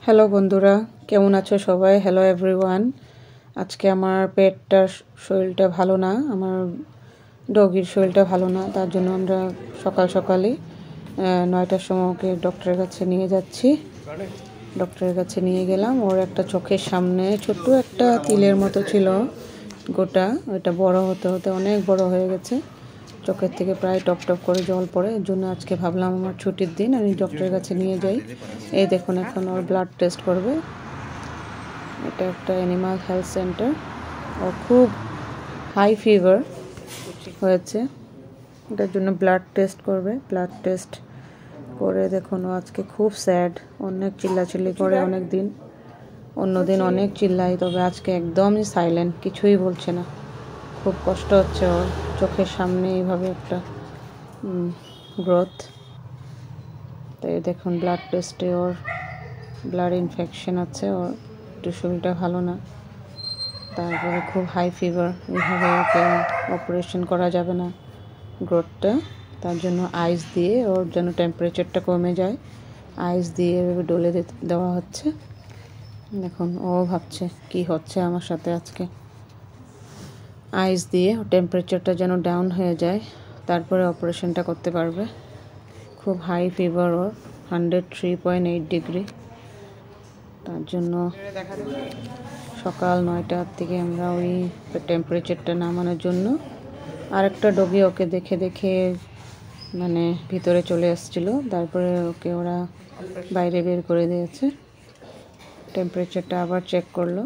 Hello বন্ধুরা, কেমন আছো সবাই? Hello everyone. আজকে আমার পেটটার শরীরটা ভালো না, আমার ডগির শরীরটা ভালো না। তার জন্য আমরা সকাল সকালই 9টার সময় ওকে ডক্টরের কাছে নিয়ে যাচ্ছি। ডক্টরের কাছে নিয়ে গেলাম। ওর একটা চোখের সামনে ছোট্ট একটা তিলের মতো ছিল গোটা, ওটা বড় হতে হতে অনেক বড় হয়ে গেছে। চোখের থেকে প্রায় টপ টপ করে জল পড়ে। এর জন্য আজকে ভাবলাম আমার ছুটির দিন আমি ডক্টরের কাছে নিয়ে যাই। এই দেখুন, এখন ওর ব্লাড টেস্ট করবে। এটা একটা অ্যানিমাল হেলথ সেন্টার। ওর খুব হাই ফিভার হয়েছে, এটার জন্য ব্লাড টেস্ট করবে। ব্লাড টেস্ট করে দেখুন, ও আজকে খুব স্যাড, অনেক চিল্লাচিল্লি করে অনেক দিন। অন্যদিন অনেক চিল্লাই, তবে আজকে একদমই সাইলেন্ট, কিছুই বলছে না। খুব কষ্ট হচ্ছে ওর, চোখের সামনে এইভাবে একটা গ্রোথ। তাই দেখুন, ব্লাড টেস্টে ওর ব্লাড ইনফেকশন আছে, ওর একটু শরীরটা ভালো না। তারপরে খুব হাই ফিভার, এইভাবে ওকে অপারেশন করা যাবে না গ্রোথটা। তার জন্য আইস দিয়ে ওর যেন টেম্পারেচারটা কমে যায়, আইস দিয়ে এভাবে ডলে দেওয়া হচ্ছে। দেখুন, ও ভাবছে কি হচ্ছে আমার সাথে আজকে। আইস দিয়ে ওর টেম্পারেচারটা যেন ডাউন হয়ে যায়, তারপরে অপারেশনটা করতে পারবে। খুব হাই ফিভার ওর, 103.8 ডিগ্রি। তার জন্য সকাল 9টার থেকে আমরা ওই টেম্পারেচারটা নামানোর জন্য আরেকটা ডগি ওকে দেখে দেখে মানে ভিতরে চলে এসেছিলো, তারপরে ওকে ওরা বাইরে বের করে দিয়েছে। টেম্পারেচারটা আবার চেক করলো,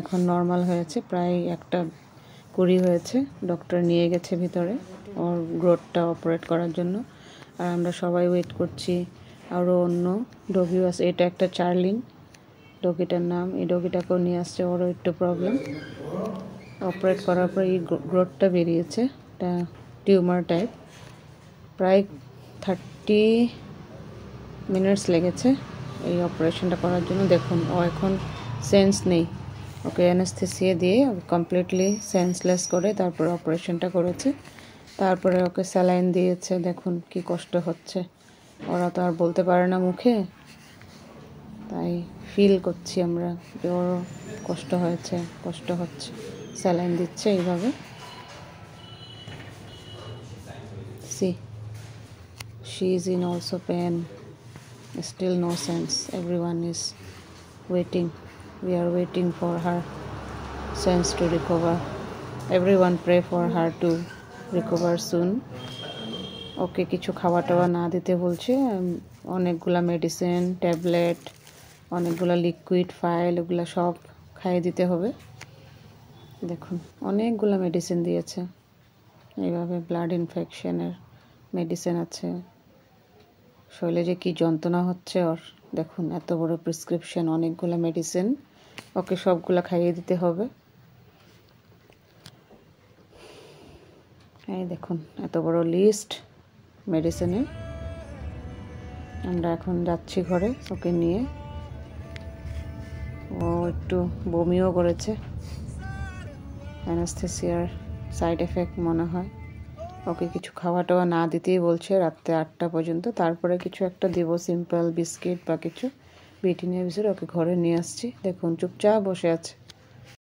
এখন নর্মাল হয়েছে, প্রায় 1:20 হয়েছে। ডক্টর নিয়ে গেছে ভিতরে ওর গ্রোথটা অপারেট করার জন্য। আর আমরা সবাই ওয়েট করছি, আরও অন্য ডগিও আছে। এটা একটা চার্লিন ডগিটার নাম। এই ডগিটাকেও নিয়ে আসছে, ওরও একটু প্রবলেম। অপারেট করার পর এই গ্রোথটা বেরিয়েছে, এটা টিউমার টাইপ। প্রায় 30 মিনিটস লেগেছে এই অপারেশনটা করার জন্য। দেখুন, ও এখন সেন্স নেই, ওকে অ্যানেস্থেসিয়া দিয়ে কমপ্লিটলি সেন্সলেস করে তারপরে অপারেশনটা করেছে। তারপরে ওকে স্যালাইন দিয়েছে। দেখুন কি কষ্ট হচ্ছে, ওরা তো আর বলতে পারে না মুখে, তাই ফিল করছি আমরা যে ওরও কষ্ট হয়েছে, কষ্ট হচ্ছে। স্যালাইন দিচ্ছে এইভাবে। See, she is in also pain, still no sense. Everyone is waiting, we are waiting for her sense to recover. Everyone pray for her to recover soon. ওকে কিছু খাওয়া টাওয়া না দিতে বলছে, অনেকগুলা মেডিসিন, ট্যাবলেট, অনেকগুলো লিকুইড ফাইল, ওগুলো সব খাইয়ে দিতে হবে। দেখুন, অনেকগুলো মেডিসিন দিয়েছে। এইভাবে ব্লাড ইনফেকশনের মেডিসিন আছে। শরীরে যে কী যন্ত্রণা হচ্ছে ওর, দেখুন এত বড় প্রেসক্রিপশন, অনেকগুলো মেডিসিন, ওকে সবগুলো খাইয়ে দিতে হবে। এই দেখুন এত বড় লিস্ট মেডিসিনের। আমরা এখন যাচ্ছি ঘরে ওকে নিয়ে। ও একটু বমিও করেছে, অ্যানাস্থেসিয়ার সাইড এফেক্ট মনে হয়। ওকে কিছু খাওয়া টাওয়া না দিতেই বলছে রাত্রে 8টা পর্যন্ত, তারপরে কিছু একটা দিব, সিম্পল বিস্কিট বা কিছু। বিটিনের ভিতরে ওকে ঘরে নিয়ে আসছি। দেখুন চুপচাপ বসে আছে।